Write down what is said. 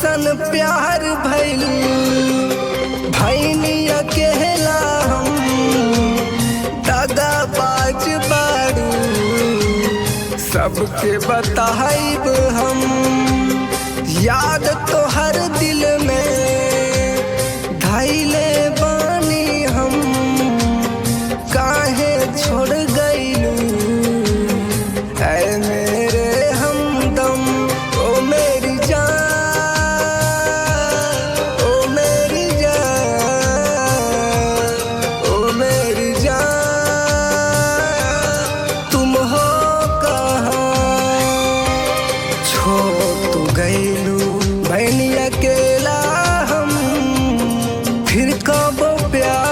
कैसन प्यार भइल भैनी अकेला हम दगाबाज बारू सबके बताइब हम याद तो हर दिल में धैले बानी हम काहे छोड़ गइलू ऐ मेरे हमदम ओ मेरी जान ओ मेरी जान ओ मेरी जान तुम हो कहाँ छोड़ तू गइलू भैनी अकेला हम फिर कब प्यार